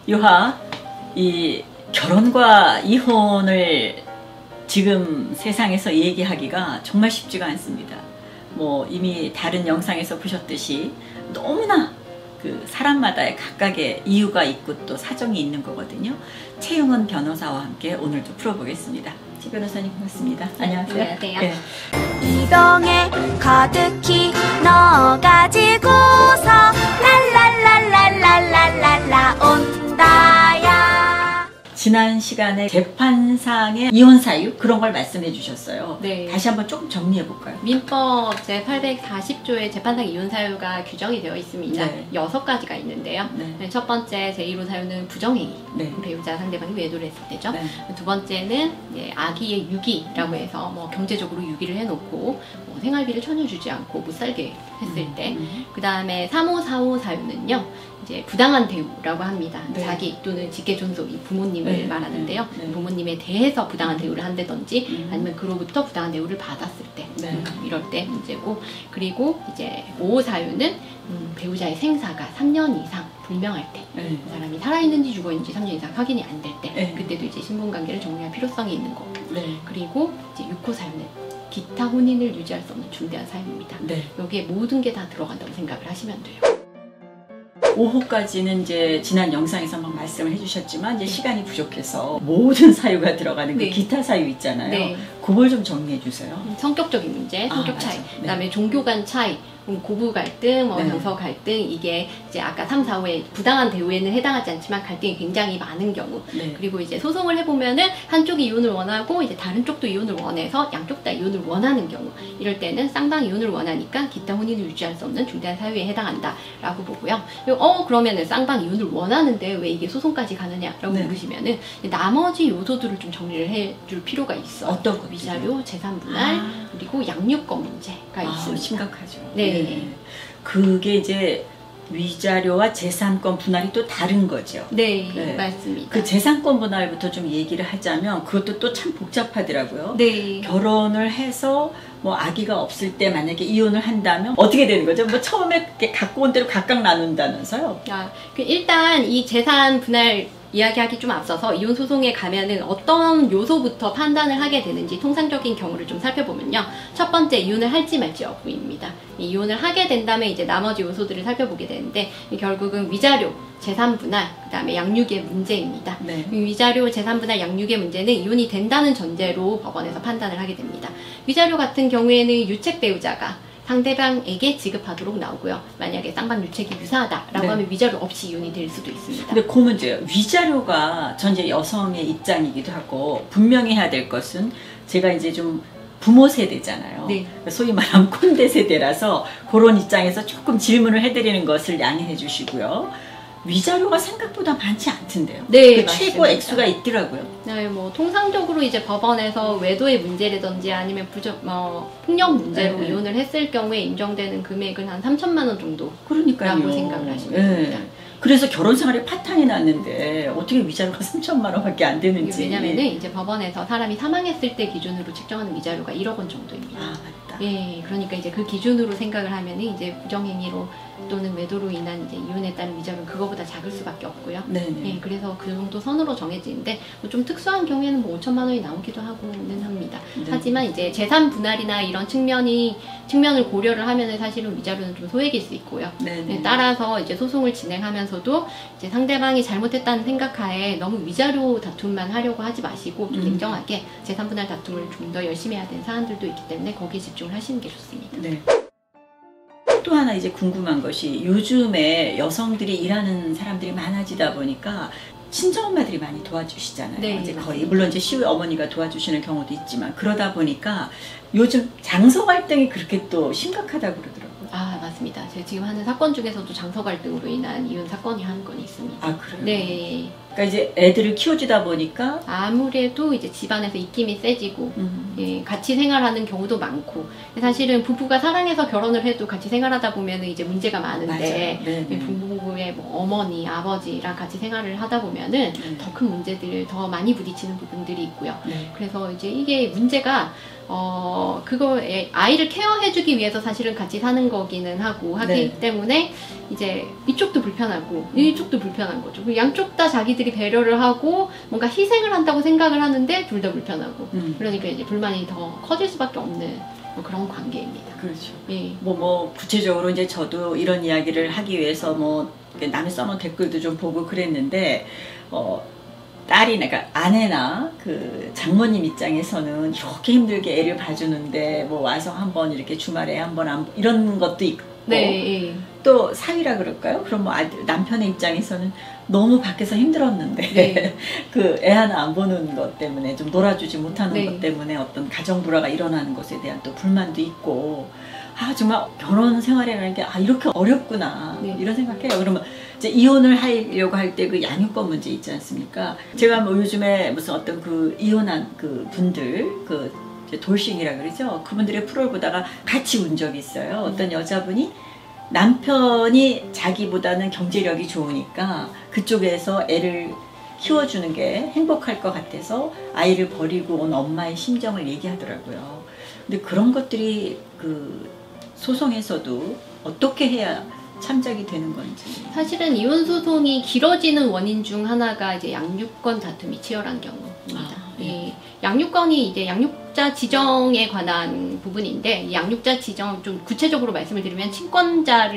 유하, 이 결혼과 이혼을 지금 세상에서 얘기하기가 정말 쉽지가 않습니다. 뭐 이미 다른 영상에서 보셨듯이 너무나 그 사람마다의 각각의 이유가 있고 또 사정이 있는 거거든요. 최용은 변호사와 함께 오늘도 풀어보겠습니다. 최 변호사님 반갑습니다. 안녕하세요. 안녕하세요. 네. 이 병에 가득히 넣어가지고서 랄랄랄랄랄랄랄라 온다야. 지난 시간에 재판상의 이혼 사유 그런 걸 말씀해 주셨어요. 네. 다시 한번 조금 정리해 볼까요? 민법 제840조에 재판상 이혼 사유가 규정이 되어 있습니다. 네. 6가지가 있는데요. 네. 첫 번째 제1호 사유는 부정행위. 네. 배우자 상대방이 외도를 했을 때죠. 네. 두 번째는 아기의 유기라고 해서 뭐 경제적으로 유기를 해놓고 뭐 생활비를 전혀 주지 않고 못 살게 했을 때. 그 다음에 3호, 4호 사유는요. 이제 부당한 대우라고 합니다. 네. 자기 또는 직계 존속이 부모님을 네. 말하는데요. 네. 부모님에 대해서 부당한 대우를 한다든지 아니면 그로부터 부당한 대우를 받았을 때 네. 이럴 때 문제고, 그리고 이제 5호 사유는 배우자의 생사가 3년 이상 불명할 때, 네. 그 사람이 살아있는지 죽어있는지 3년 이상 확인이 안 될 때, 네. 그때도 이제 신분관계를 정리할 필요성이 있는 거고. 네. 그리고 이제 6호 사유는 기타 혼인을 유지할 수 없는 중대한 사유입니다. 네. 여기에 모든 게 다 들어간다고 생각을 하시면 돼요. 5호까지는 이제 지난 영상에서 막 말씀을 해주셨지만 이제 시간이 부족해서 모든 사유가 들어가는 그 네. 기타 사유 있잖아요. 네. 그걸 좀 정리해 주세요. 성격적인 문제, 성격 아, 차이, 맞아. 네. 그다음에 종교 간 차이, 고부 갈등, 네. 정서 갈등, 이게 이제 아까 3, 4호에 부당한 대우에는 해당하지 않지만 갈등이 굉장히 많은 경우, 네. 그리고 이제 소송을 해보면은 한쪽이 이혼을 원하고 이제 다른 쪽도 이혼을 원해서 양쪽 다 이혼을 원하는 경우, 이럴 때는 쌍방 이혼을 원하니까 기타 혼인을 유지할 수 없는 중대한 사유에 해당한다라고 보고요. 그리고 그러면은 쌍방 이혼을 원하는데 왜 이게 소송까지 가느냐라고 네. 물으시면은 나머지 요소들을 좀 정리를 해줄 필요가 있어. 어떤 거? 위자료, 재산 분할, 그리고 양육권 문제가 있습니다. 심각하죠. 네. 그게 이제 위자료와 재산권 분할이 또 다른 거죠. 네, 네. 맞습니다. 그 재산권 분할부터 좀 얘기를 하자면 그것도 또 참 복잡하더라고요. 네. 결혼을 해서 뭐 아기가 없을 때 만약에 이혼을 한다면 어떻게 되는 거죠? 뭐 처음에 갖고 온 대로 각각 나눈다면서요? 일단 이 재산 분할 이야기하기 좀 앞서서 이혼 소송에 가면은 어떤 요소부터 판단을 하게 되는지 통상적인 경우를 좀 살펴보면요. 첫 번째, 이혼을 할지 말지 여부입니다. 이혼을 하게 된다면 이제 나머지 요소들을 살펴보게 되는데, 결국은 위자료, 재산 분할, 그 다음에 양육의 문제입니다. 네. 위자료, 재산 분할, 양육의 문제는 이혼이 된다는 전제로 법원에서 판단을 하게 됩니다. 위자료 같은 경우에는 유책 배우자가 상대방에게 지급하도록 나오고요. 만약에 쌍방 유책이 유사하다라고 네. 하면 위자료 없이 이혼이 될 수도 있습니다. 근데 그 문제예요. 위자료가 전 이제 여성의 입장이기도 하고 분명히 해야 될 것은, 제가 이제 좀 부모 세대잖아요. 네. 소위 말하면 꼰대 세대라서 그런 입장에서 조금 질문을 해드리는 것을 양해해 주시고요. 위자료가 생각보다 많지 않던데요. 네, 그 최고 맞습니다. 액수가 있더라고요. 네, 뭐 통상적으로 이제 법원에서 외도의 문제라든지 아니면 폭력 문제로 네, 네. 이혼을 했을 경우에 인정되는 금액은 한 3천만 원 정도. 그러니까요. 라고 생각을 하시면 네. 됩니다. 그래서 결혼 생활에 파탄이 났는데 어떻게 위자료가 3천만 원밖에 안 되는지. 왜냐면은 이제 법원에서 사람이 사망했을 때 기준으로 측정하는 위자료가 1억 원 정도입니다. 아, 맞다. 예, 그러니까 이제 그 기준으로 생각을 하면은 이제 부정행위로 또는 외도로 인한 이제 이혼에 따른 위자료는 그거보다 작을 수밖에 없고요. 네네. 예, 그래서 그 정도 선으로 정해지는데 뭐좀 특수한 경우에는 뭐 5천만 원이 나오기도 하고는 합니다. 네. 하지만 이제 재산 분할이나 이런 측면을 고려를 하면은 사실은 위자료는 좀 소액일 수 있고요. 네네. 따라서 이제 소송을 진행하면서도 이제 상대방이 잘못했다는 생각하에 너무 위자료 다툼만 하려고 하지 마시고 좀 냉정하게 재산 분할 다툼을 좀 더 열심히 해야 되는 사안들도 있기 때문에 거기에 집중을 하시는 게 좋습니다. 네. 또 하나 이제 궁금한 것이, 요즘에 여성들이 일하는 사람들이 많아지다 보니까 친정엄마들이 많이 도와주시잖아요. 네, 이제 거의 맞습니다. 물론 이제 시어머니가 어머니가 도와주시는 경우도 있지만, 그러다 보니까 요즘 장서 갈등이 그렇게 또 심각하다고 그러더라고요. 아, 맞습니다. 제가 지금 하는 사건 중에서도 장서 갈등으로 인한 이혼 사건이 한 건 있습니다. 아, 그래요? 네. 그러니까 이제 애들을 키워주다 보니까 아무래도 이제 집안에서 입김이 세지고 예, 같이 생활하는 경우도 많고 사실은 부부가 사랑해서 결혼을 해도 같이 생활하다 보면 이제 문제가 많은데 네. 부부의 뭐 어머니, 아버지랑 같이 생활을 하다 보면은 더 큰 문제들, 더 많이 부딪히는 부분들이 있고요. 네. 그래서 이제 이게 문제가 그거에 아이를 케어해주기 위해서 사실은 같이 사는 거기는 하고 하기 네. 때문에 이제 이쪽도 불편하고 이쪽도 불편한 거죠. 양쪽 다 자기들이 배려를 하고 뭔가 희생을 한다고 생각을 하는데 둘 다 불편하고 그러니까 이제 불만이 더 커질 수밖에 없는 뭐 그런 관계입니다. 그렇죠. 예. 뭐 구체적으로 이제 저도 이런 이야기를 하기 위해서 뭐 남이 써놓은 댓글도 좀 보고 그랬는데 딸이나, 그러니까 아내나 그 장모님 입장에서는 이렇게 힘들게 애를 봐주는데 뭐 와서 한번 이렇게 주말에 한번 이런 것도 있고 네. 예. 또 사위라 그럴까요? 그럼 뭐 남편의 입장에서는 너무 밖에서 힘들었는데 네. 그 애 하나 안 보는 것 때문에 좀 놀아주지 못하는 네. 것 때문에 어떤 가정 불화가 일어나는 것에 대한 또 불만도 있고 정말 결혼 생활이라는 게 이렇게 어렵구나 네. 이런 생각해요. 그러면 이제 이혼을 하려고 할 때 그 양육권 문제 있지 않습니까? 제가 뭐 요즘에 무슨 어떤 그 이혼한 그 분들 그 돌싱이라 그러죠. 그분들의 프로를 보다가 같이 운 적이 있어요. 어떤 여자분이 남편이 자기보다는 경제력이 좋으니까 그쪽에서 애를 키워주는 게 행복할 것 같아서 아이를 버리고 온 엄마의 심정을 얘기하더라고요. 근데 그런 것들이 그 소송에서도 어떻게 해야 참작이 되는 건지. 사실은 이혼 소송이 길어지는 원인 중 하나가 이제 양육권 다툼이 치열한 경우입니다. 네. 예, 양육권이 이제 양육자 지정에 관한 부분인데 이 양육자 지정 좀 구체적으로 말씀을 드리면 친권자,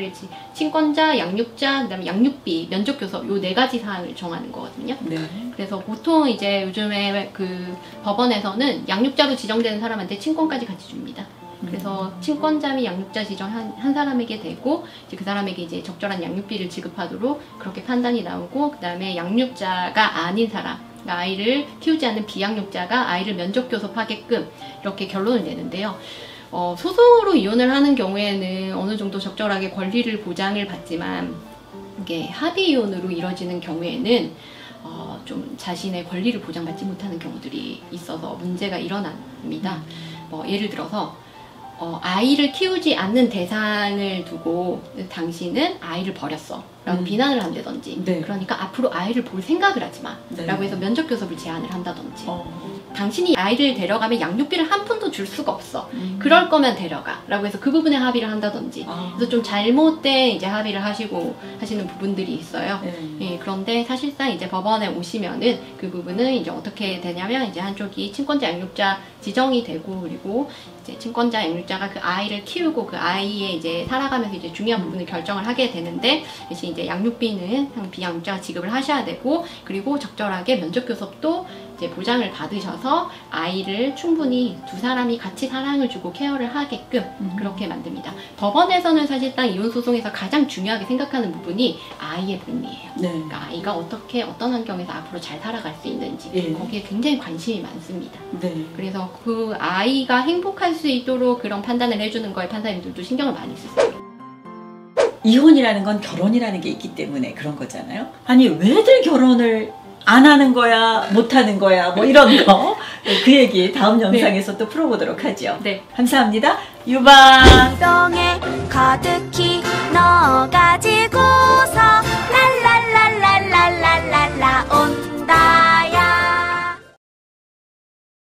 양육자, 그다음에 양육비, 면접교섭 요 4가지 사항을 정하는 거거든요. 네. 그래서 보통 이제 요즘에 그 법원에서는 양육자로 지정되는 사람한테 친권까지 같이 줍니다. 그래서 친권자 및 양육자 지정 한 사람에게 되고 이제 그 사람에게 이제 적절한 양육비를 지급하도록 그렇게 판단이 나오고 그 다음에 양육자가 아닌 사람, 그러니까 아이를 키우지 않는 비양육자가 아이를 면접교섭하게끔 이렇게 결론을 내는데요. 소송으로 이혼을 하는 경우에는 어느 정도 적절하게 권리를 보장을 받지만 이게 합의 이혼으로 이뤄지는 경우에는 좀 자신의 권리를 보장받지 못하는 경우들이 있어서 문제가 일어납니다. 예를 들어서 아이를 키우지 않는 대상을 두고 당신은 아이를 버렸어 라고 비난을 한다든지 네. 그러니까 앞으로 아이를 볼 생각을 하지 마 네. 라고 해서 면접교섭을 제안을 한다든지 당신이 아이를 데려가면 양육비를 한 푼도 줄 수가 없어 그럴 거면 데려가 라고 해서 그 부분에 합의를 한다든지 그래서 좀 잘못된 이제 합의를 하시는 부분들이 있어요. 예, 그런데 사실상 이제 법원에 오시면은 그 부분은 이제 어떻게 되냐면 이제 한쪽이 친권자 양육자 지정이 되고 그리고 이제 친권자 양육자가 그 아이를 키우고 그 아이의 이제 살아가면서 이제 중요한 부분을 결정을 하게 되는데 이제 양육비는 비양육자가 지급을 하셔야 되고 그리고 적절하게 면접교섭도 이제 보장을 받으셔서 아이를 충분히 두 사람이 같이 사랑을 주고 케어를 하게끔 그렇게 만듭니다. 법원에서는 사실상 이혼 소송에서 가장 중요하게 생각하는 부분이 아이의 복리예요. 네. 그러니까 아이가 어떤 환경에서 앞으로 잘 살아갈 수 있는지 예. 거기에 굉장히 관심이 많습니다. 네. 그래서 그 아이가 행복할 수 있도록 그런 판단을 해주는 거에 판사님들도 신경을 많이 쓰세요. 이혼이라는 건 결혼이라는 게 있기 때문에 그런 거잖아요. 아니 왜들 결혼을 안 하는 거야, 못 하는 거야, 뭐 이런 거. 그 얘기 다음 영상에서 또 풀어보도록 하죠. 네. 감사합니다. 유바. 이동에 가득히